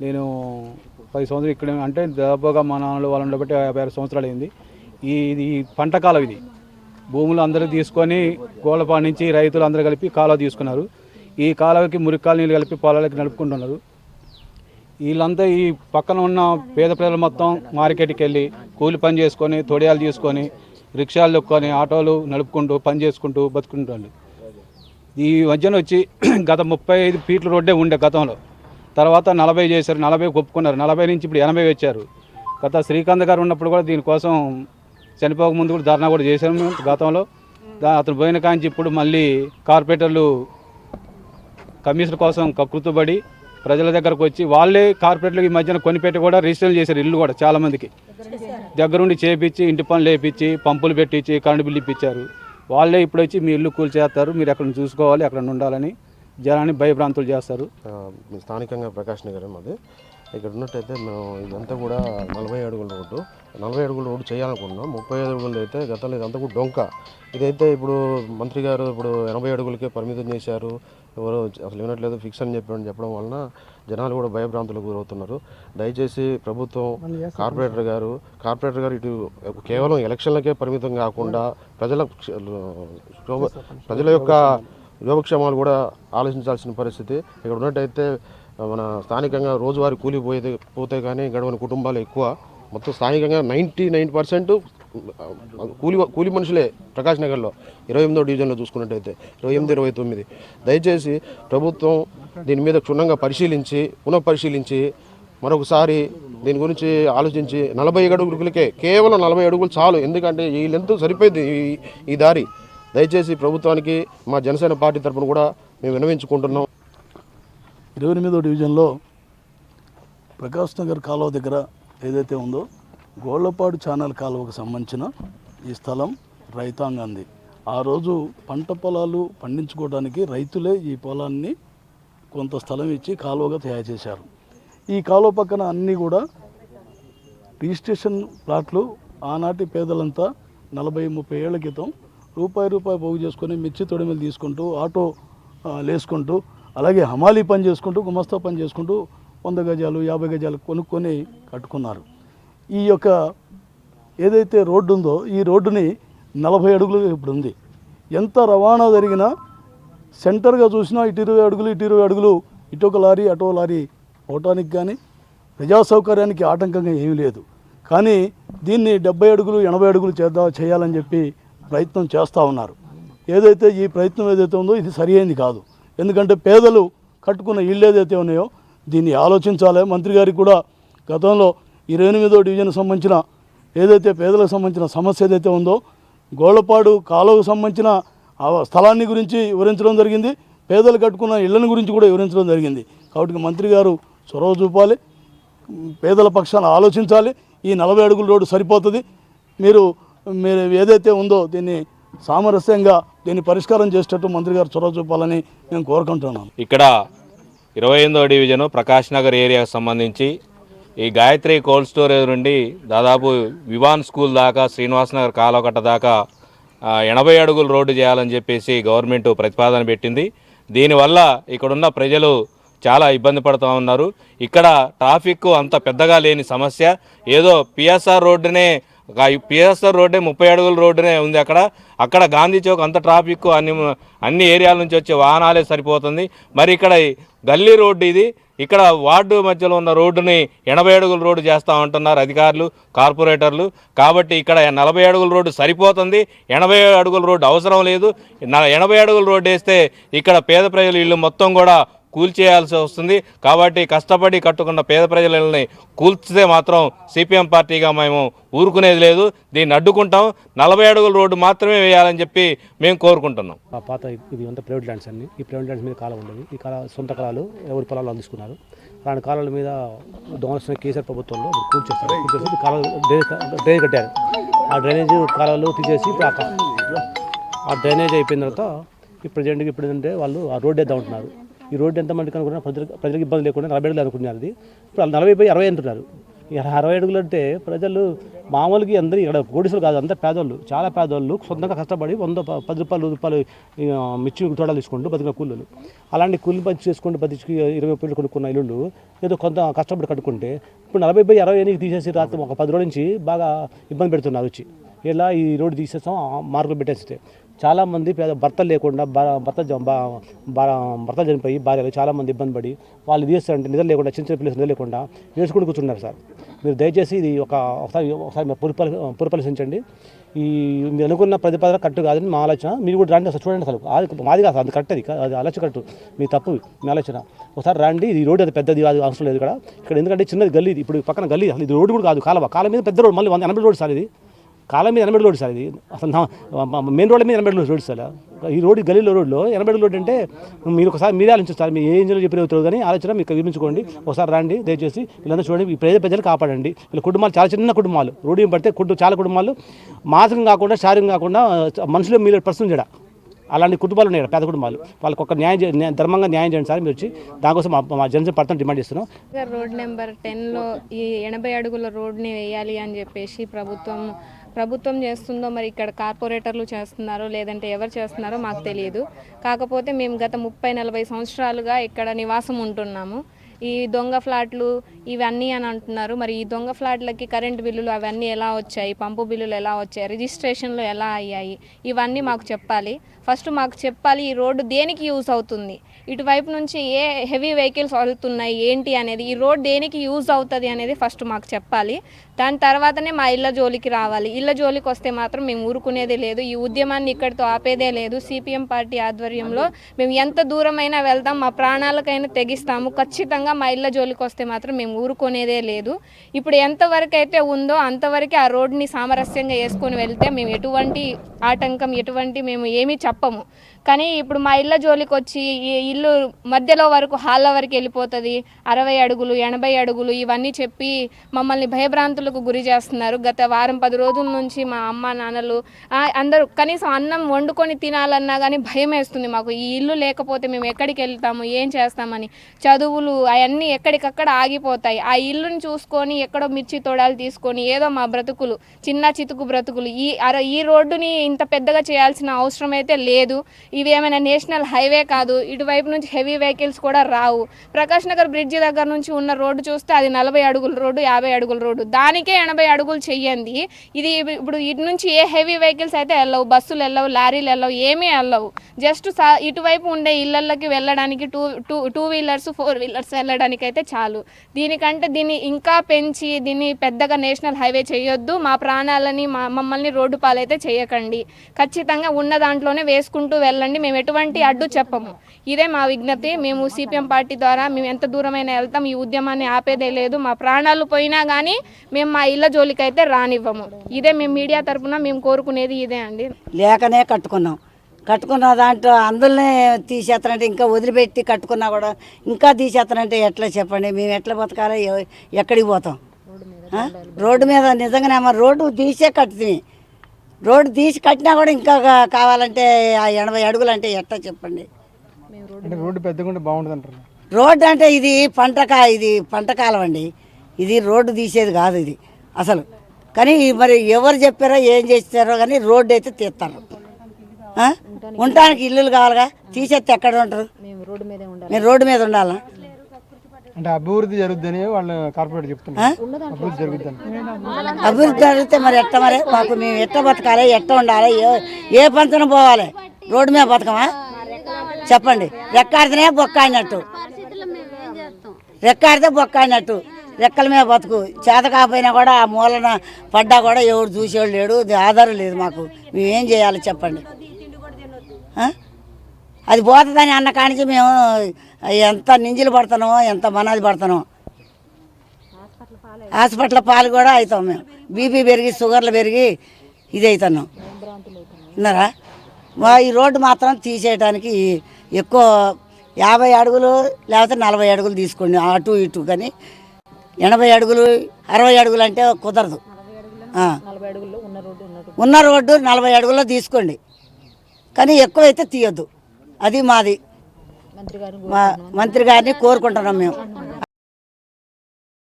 నేను 10 సంవత్సరాలు ఇక్కడ అంటే దాదాపుగా మా నాన్నలు వాళ్ళని బట్టి 56 సంవత్సరాలు అయింది. ఇది పంట కాలం. ఇది భూములు అందరూ తీసుకొని గోళ్ళపాడు నుంచి రైతులు అందరూ కలిపి కాలువ తీసుకున్నారు. ఈ కాలువకి మురికాలు నీళ్ళు కలిపి పొలాలకి నడుపుకుంటున్నారు. వీళ్ళంతా ఈ పక్కన ఉన్న పేద ప్రజలు మొత్తం మార్కెట్కి వెళ్ళి కూలి పని చేసుకొని తొడియాలు తీసుకొని రిక్షాలు దొక్కొని ఆటోలు నడుపుకుంటూ పని చేసుకుంటూ బతుకుంటారు. ఈ మధ్యన వచ్చి గత 35 ఫీట్ల రోడ్డే ఉండే గతంలో, తర్వాత 40 చేశారు. 40 ఒప్పుకున్నారు. 40 నుంచి ఇప్పుడు 80 వచ్చారు. గత శ్రీకాంత్ గారు ఉన్నప్పుడు కూడా దీనికోసం చనిపోక ముందు కూడా ధర్నా కూడా చేశాము గతంలో. అతను పోయిన కాంచి ఇప్పుడు మళ్ళీ కార్పొరేటర్లు కమిషన్ కోసం కకృతుబడి ప్రజల దగ్గరకు వచ్చి వాళ్ళే కార్పొరేట్లకు ఈ మధ్యన కొనిపెట్టి కూడా రిజిస్టర్ చేశారు. ఇల్లు కూడా చాలామందికి దగ్గరుండి చేపించి ఇంటి పనులు వేయించి పంపులు పెట్టించి కరెంటు బిల్లు ఇప్పించారు. వాళ్ళే ఇప్పుడు వచ్చి మీ ఇల్లు కూల్చేస్తారు, మీరు ఎక్కడ చూసుకోవాలి, అక్కడ ఉండాలని జనాన్ని భయభ్రాంతులు చేస్తారు. స్థానికంగా ప్రకాష్ నగర్ అది ఇక్కడ ఉన్నట్టయితే మేము ఇదంతా కూడా 40 అడుగుల రోడ్డు 40 అడుగుల రోడ్డు చేయాలనుకుంటున్నాం. 35 అడుగులు అయితే గతంలో ఇదంతా కూడా డొంక. ఇదైతే ఇప్పుడు మంత్రి గారు ఇప్పుడు 80 అడుగులకే పరిమితం చేశారు. ఎవరు అసలు వినట్లేదు, ఫిక్స్ అని చెప్పడం వలన జనాలు కూడా భయభ్రాంతులకు గురవుతున్నారు. దయచేసి ప్రభుత్వం కార్పొరేటర్ గారు ఇటు కేవలం ఎలక్షన్లకే పరిమితం కాకుండా ప్రజల యొక్క యోగక్షేమాలు కూడా ఆలోచించాల్సిన పరిస్థితి. ఇక్కడ ఉన్నట్టయితే మన స్థానికంగా రోజువారీ పోతే కానీ గడవని కుటుంబాలు ఎక్కువ. మొత్తం స్థానికంగా 99% కూలి మనుషులే ప్రకాష్ నగర్లో 28వ డివిజన్లో చూసుకున్నట్టయితే 28, 29. దయచేసి ప్రభుత్వం దీని మీద క్షుణ్ణంగా పునఃపరిశీలించి మరొకసారి దీని గురించి ఆలోచించి 40 అడుగులకే కేవలం 40 అడుగులు చాలు. ఎందుకంటే ఈ లెంత్ సరిపోయింది ఈ దారి. దయచేసి ప్రభుత్వానికి మా జనసేన పార్టీ తరఫున కూడా మేము విన్నవించుకుంటున్నాం. 28వ డివిజన్లో ప్రకాష్ నగర్ కాలువ దగ్గర ఏదైతే ఉందో గోళ్లపాడు ఛానల్ కాలువకు సంబంధించిన ఈ స్థలం రైతాంగాంది. ఆ రోజు పంట పొలాలు పండించుకోవడానికి రైతులే ఈ పొలాన్ని కొంత స్థలం ఇచ్చి కాలువగా తయారు చేశారు. ఈ కాలువ పక్కన అన్నీ కూడా రిజిస్ట్రేషన్ ప్లాట్లు. ఆనాటి పేదలంతా 40-30 ఏళ్ల క్రితం రూపాయి పోగు చేసుకొని మిర్చి తొడిమలు తీసుకుంటూ ఆటో లేసుకుంటూ అలాగే హమాలీ పని చేసుకుంటూ గుమస్తా పని చేసుకుంటూ 100 గజాలు 50 గజాలు కొనుక్కొని కట్టుకున్నారు. ఈ యొక్క ఏదైతే రోడ్డు ఉందో ఈ రోడ్డుని 40 అడుగులు ఇప్పుడు ఉంది. ఎంత రవాణా జరిగినా సెంటర్గా చూసినా ఇటు 20 అడుగులు ఇటు 20 అడుగులు ఇటొక లారీ అటో లారీ పోవటానికి కానీ ప్రజా సౌకర్యానికి ఆటంకంగా ఏమీ లేదు. కానీ దీన్ని 70 అడుగులు 80 అడుగులు చేయాలని చెప్పి ప్రయత్నం చేస్తూ ఉన్నారు. ఏదైతే ఈ ప్రయత్నం ఏదైతే ఉందో ఇది సరి అయింది కాదు. ఎందుకంటే పేదలు కట్టుకున్న ఇళ్ళు ఏదైతే ఉన్నాయో దీన్ని ఆలోచించాలి. మంత్రి గారికి కూడా గతంలో 28వ డివిజన్కి సంబంధించిన ఏదైతే పేదలకు సంబంధించిన సమస్య ఏదైతే ఉందో గోళ్లపాడు కాలువకు సంబంధించిన స్థలాన్ని గురించి వివరించడం జరిగింది. పేదలు కట్టుకున్న ఇళ్ళని గురించి కూడా వివరించడం జరిగింది. కాబట్టి మంత్రి గారు చొరవ చూపాలి, పేదల పక్షాన ఆలోచించాలి. ఈ 40 అడుగుల రోడ్డు సరిపోతుంది. మీరు ఏదైతే ఉందో దీన్ని సామరస్యంగా దీన్ని పరిష్కారం చేసేటట్టు మంత్రి గారు చొరవ చూపాలని మేము కోరుకుంటున్నాం. ఇక్కడ 28వ డివిజను ప్రకాష్ నగర్ ఏరియాకు సంబంధించి ఈ గాయత్రి కోల్డ్ స్టోరేజ్ నుండి దాదాపు వివాన్ స్కూల్ దాకా శ్రీనివాస్ నగర్ కాలువకట్ట దాకా 80 అడుగుల రోడ్డు చేయాలని చెప్పేసి గవర్నమెంట్ ప్రతిపాదన పెట్టింది. దీనివల్ల ఇక్కడున్న ప్రజలు చాలా ఇబ్బంది పడుతూ ఉన్నారు. ఇక్కడ ట్రాఫిక్ అంత పెద్దగా లేని సమస్య. ఏదో పిఎస్ఆర్ రోడ్డునే 30 అడుగుల రోడ్డునే ఉంది. అక్కడ గాంధీ చౌక్ అంత ట్రాఫిక్ అన్ని ఏరియాల నుంచి వచ్చే వాహనాలే సరిపోతుంది. మరి ఇక్కడ గల్లీ రోడ్డు ఇది. ఇక్కడ వార్డు మధ్యలో ఉన్న రోడ్డుని 80 అడుగుల రోడ్డు చేస్తామంటున్నారు అధికారులు, కార్పొరేటర్లు. కాబట్టి ఇక్కడ 40 అడుగుల రోడ్డు సరిపోతుంది, 80 అడుగుల రోడ్డు అవసరం లేదు. 80 అడుగుల రోడ్డు వేస్తే ఇక్కడ పేద ప్రజలు ఇల్లు మొత్తం కూడా కూల్చేయాల్సి వస్తుంది. కాబట్టి కష్టపడి కట్టుకున్న పేద ప్రజలని కూల్చితే మాత్రం సిపిఎం పార్టీగా మేము ఊరుకునేది లేదు. దీన్ని అడ్డుకుంటాం. 40 అడుగుల రోడ్డు మాత్రమే వేయాలని చెప్పి మేము కోరుకుంటున్నాం. పాత ఇది అంతా ప్రైవేట్ ల్యాండ్స్ అన్ని. ఈ ప్రైవేట్ ల్యాండ్స్ మీద కాలం ఉండేది. ఈ సొంత కాలాలు ఎవరి పొలాలు అందిస్తున్నారు. అలాంటి కాలాల మీద దోమలసిన కేసీఆర్ ప్రభుత్వంలో కూల్చేసి కాలాలు డ్రైనేజ్ కట్టారు. ఆ డ్రైనేజ్ కాలాలు తీసేసి ఆ డ్రైనేజ్ అయిపోయిన తర్వాత ఈ ప్రజెంట్కి ఇప్పుడు ఏంటంటే వాళ్ళు ఆ రోడ్డు వేద్దాం ఉంటున్నారు. ఈ రోడ్డు ఎంతమందికి అనుకున్నా ప్రజలకు ఇబ్బంది లేకుండా 40 అడుగులు అనుకున్నారు. ఇప్పుడు 40 60 అంటున్నారు. 60 అడుగులు అంటే ప్రజలు మామూలుగా అందరూ ఇక్కడ కోడిసులు కాదు, అంతా పేదోళ్ళు, చాలా పేదోళ్ళు సొంతంగా కష్టపడి 110 రూపాయలు మిర్చి తోటలు తీసుకుంటూ బతికిన కూలీలు. అలాంటి కూలి పని చేసుకుంటూ బతికి 20 రూపాయలు కొనుక్కున్న ఇల్లు ఏదో కొంత కష్టపడి కట్టుకుంటే ఇప్పుడు 40/60 తీసేసి రాత్రి ఒక 10 రోజుల నుంచి బాగా ఇబ్బంది పెడుతున్నారు వచ్చి. ఇలా ఈ రోడ్డు తీసేస్తాం మార్కులు పెట్టేస్తే చాలామంది భర్తలు లేకుండా భర్త చనిపోయి భార్యలు చాలామంది ఇబ్బంది పడి వాళ్ళు తీస్తారంటే నిద్ర లేకుండా చిన్న చిన్న పిల్లలు నిద్ర లేకుండా వేసుకుంటూ కూర్చున్నారు సార్. మీరు దయచేసి ఇది ఒకసారి పురపరిశీలించండి. ఈ మీరు అనుకున్న ప్రతిపాదన కరెక్ట్ కాదని మా ఆలోచన. మీరు కూడా రండి, అసలు చూడండి, అసలు మాది కాదు, అది కరెక్ట్, అది ఆలోచన కరెక్ట్, మీ తప్పు మీ ఆలోచన. ఒకసారి రండి. ఈ రోడ్డు అది పెద్దది కాదు, అవసరం లేదు ఇక్కడ ఎందుకంటే చిన్నది గల్లీ, ఇప్పుడు పక్కన గల్లీ, అసలు ఇది రోడ్డు కూడా కాదు, కాలం మీద పెద్ద రోడ్డు, మళ్ళీ 80 రోడ్డు సార్ ఇది, కాలం మీద 80 రోడ్డు సార్ ఇది, అసలు మెయిన్ రోడ్ల మీద 80 రోడ్డు సార్. ఈ రోడ్డు గల్లీలో రోడ్లో 80 రోడ్డు అంటే మీరు ఒకసారి మీరే ఆలోచించారు సార్. మీరు ఏ ఇంజనీర్ చెప్పి కానీ ఆలోచన మీకు వివరించుకోండి. ఒకసారి రండి దయచేసి, వీళ్ళందరూ చూడండి, ఈ ప్రజలు కాపాడండి. వీళ్ళ కుటుంబాలు చాలా చిన్న కుటుంబాలు, రోడ్డు పడితే చాలా కుటుంబాలు మానసికంగా కాకుండా శారీరంగా కాకుండా మనుషులు మీరు పర్సన్ చేయడం అలాంటి కుటుంబాలు ఉన్నాయి, పేద కుటుంబాలు. వాళ్ళకి ఒక ధర్మంగా న్యాయం చేయండి సార్ మీరు వచ్చి. దానికోసం మా జనసేన పార్టీ డిమాండ్ చేస్తున్నాం. రోడ్ నెంబర్ 10లో ఈ 80 అడుగుల రోడ్ని వేయాలి అని చెప్పేసి ప్రభుత్వం చేస్తుందో మరి ఇక్కడ కార్పొరేటర్లు చేస్తున్నారో లేదంటే ఎవరు చేస్తున్నారో మాకు తెలియదు. కాకపోతే మేము గత 30-40 సంవత్సరాలుగా ఇక్కడ నివాసం ఉంటున్నాము. ఈ దొంగ ఫ్లాట్లు ఇవన్నీ అని అంటున్నారు. మరి ఈ దొంగ ఫ్లాట్లకి కరెంటు బిల్లులు అవన్నీ ఎలా వచ్చాయి, పంపు బిల్లులు ఎలా వచ్చాయి, రిజిస్ట్రేషన్లు ఎలా అయ్యాయి, ఇవన్నీ మాకు చెప్పాలి. ఫస్ట్ మాకు చెప్పాలి ఈ రోడ్డు దేనికి యూజ్ అవుతుంది, ఇటువైపు నుంచి ఏ హెవీ వెహికల్స్ వెళ్తున్నాయి ఏంటి అనేది, ఈ రోడ్ దేనికి యూజ్ అవుతుంది అనేది ఫస్ట్ మాకు చెప్పాలి. దాని తర్వాతనే మా ఇళ్ళ జోలికి రావాలి. ఇళ్ళ జోలికి వస్తే మాత్రం మేము ఊరుకునేదే లేదు. ఈ ఉద్యమాన్ని ఇక్కడితో ఆపేదే లేదు. సిపిఎం పార్టీ ఆధ్వర్యంలో మేము ఎంత దూరమైనా వెళ్తాం, మా ప్రాణాలకైనా తెగిస్తాము. ఖచ్చితంగా మా ఇళ్ళ జోలికి వస్తే మాత్రం మేము ఊరుకునేదే లేదు. ఇప్పుడు ఎంతవరకు అయితే ఉందో అంతవరకు ఆ రోడ్ని సామరస్యంగా వేసుకొని వెళ్తే మేము ఎటువంటి ఆటంకం మేము ఏమీ చెప్పము. కానీ ఇప్పుడు మా ఇళ్ళ జోలికి వచ్చి ఈ ఇల్లు మధ్యలో వరకు హాల్ల వరకు వెళ్ళిపోతుంది, 60 అడుగులు 80 అడుగులు ఇవన్నీ చెప్పి మమ్మల్ని భయభ్రాంతులకు గురి చేస్తున్నారు. గత వారం 10 రోజుల నుంచి మా అమ్మ నాన్నలు అందరూ కనీసం అన్నం వండుకొని తినాలన్నా కానీ భయం వేస్తుంది మాకు. ఈ ఇల్లు లేకపోతే మేము ఎక్కడికి వెళ్తాము, ఏం చేస్తామని. చదువులు అవన్నీ ఎక్కడికక్కడ ఆగిపోతాయి. ఆ ఇల్లుని చూసుకొని ఎక్కడో మిర్చి తోడాలు తీసుకొని ఏదో మా బ్రతుకులు చిన్న చితుకు బ్రతుకులు. ఈ రోడ్డుని ఇంత పెద్దగా చేయాల్సిన అవసరం అయితే లేదు. ఇవి ఏమైనా నేషనల్ హైవే కాదు, ఇటువైపు నుంచి హెవీ వెహికల్స్ కూడా రావు. ప్రకాష్ నగర్ బ్రిడ్జి దగ్గర నుంచి ఉన్న రోడ్డు చూస్తే అది 40 అడుగుల రోడ్డు, 50 అడుగుల రోడ్డు, దానికే 80 అడుగులు చెయ్యండి. ఇది ఇప్పుడు ఇటు నుంచి ఏ హెవీ వెహికల్స్ అయితే వెళ్ళవు, బస్సులు వెళ్ళవు, లారీలు వెళ్ళవు, ఏమీ వెళ్ళవు. జస్ట్ ఇటువైపు ఉండే ఇళ్ళకి వెళ్ళడానికి టూ వీలర్స్ 4 వీలర్స్ వెళ్ళడానికి అయితే చాలు. దీనికంటే దీన్ని ఇంకా పెంచి దీన్ని పెద్దగా నేషనల్ హైవే చేయొద్దు. మా ప్రాణాలని మమ్మల్ని రోడ్డు పాలైతే చేయకండి. ఖచ్చితంగా ఉన్న దాంట్లోనే వేసుకుంటూ వెళ్ళండి. మేము ఎటువంటి అడ్డు చెప్పము. ఇదే మా విజ్ఞప్తి. మేము సిపిఎం పార్టీ ద్వారా మేము ఎంత దూరమైనా వెళ్తాం. ఈ ఉద్యమాన్ని ఆపేదే లేదు. మా ప్రాణాలు పోయినా కానీ మేము మా ఇళ్ళ జోలికి అయితే రానివ్వము. ఇదే మేము మీడియా తరఫున మేము కోరుకునేది ఇదే అండి. లేకనే కట్టుకున్న దాంట్లో అందులోనే తీసేస్తానంటే ఇంకా వదిలిపెట్టి కట్టుకున్నా కూడా ఇంకా తీసేస్తానంటే ఎట్లా చెప్పండి, మేము ఎట్లా బతకాలి, ఎక్కడికి పోతాం? రోడ్డు మీద నిజంగానే అమ్మ రోడ్డు తీసే కట్టుతుంది. రోడ్డు తీసి కట్టినా కూడా ఇంకా కావాలంటే ఆ 80 అడుగులు అంటే ఎట్లా చెప్పండి? రోడ్డు పెద్దగా ఉంటే బాగుంటుంది అంటారు. రోడ్డు అంటే ఇది పంట కాలం అండి. ఇది రోడ్డు తీసేది కాదు ఇది అసలు. కానీ మరి ఎవరు చెప్పారో ఏం చేస్తారో కానీ రోడ్డు అయితే తీస్తారు. ఉండటానికి ఇల్లులు కావాలిగా, తీసేస్తే ఎక్కడ ఉంటారు? మేము రోడ్డు మీద ఉండాలా? అంటే అభివృద్ధి జరుగుద్దని వాళ్ళు కార్పొరేట్ చెప్తున్నారు. అభివృద్ధి జరుగుద్దని. అభివృద్ధి జరిగితే మరి ఎట్లా, మరి మాకు మేము ఎట్లా బతకాలి, ఎట్లా ఉండాలి, ఏ పంచన పోవాలి? రోడ్డు మీద బతకమా చెప్పండి? రెక్కాడితేనే బొక్కాడినట్టు, రెక్కల మీద బతుకు. చేత కాకపోయినా కూడా ఆ మూలన పడ్డా కూడా ఎవడు చూసేవాడు లేడు, ఆధారం లేదు మాకు. మేమేం చేయాలి చెప్పండి? అది పోతుందని అన్న కానించి మేము ఎంత నింజలు పడుతున్నామో, ఎంత మనాది పడుతున్నామో. హాస్పిటల్ పాలు కూడా అవుతాం మేము. బీపీ పెరిగి షుగర్లు పెరిగి ఇది అవుతున్నాం. విన్నారా? ఈ రోడ్డు మాత్రం తీసేయడానికి ఎక్కువ 50 అడుగులు లేకపోతే 40 అడుగులు తీసుకోండి అటు ఇటు. కానీ 80 అడుగులు 60 అడుగులు అంటే కుదరదు. ఉన్న రోడ్డు 40 అడుగుల్లో తీసుకోండి, కానీ ఎక్కువైతే తీయొద్దు. అది మాది మంత్రి గారిని కోరుకుంటున్నాం మేము.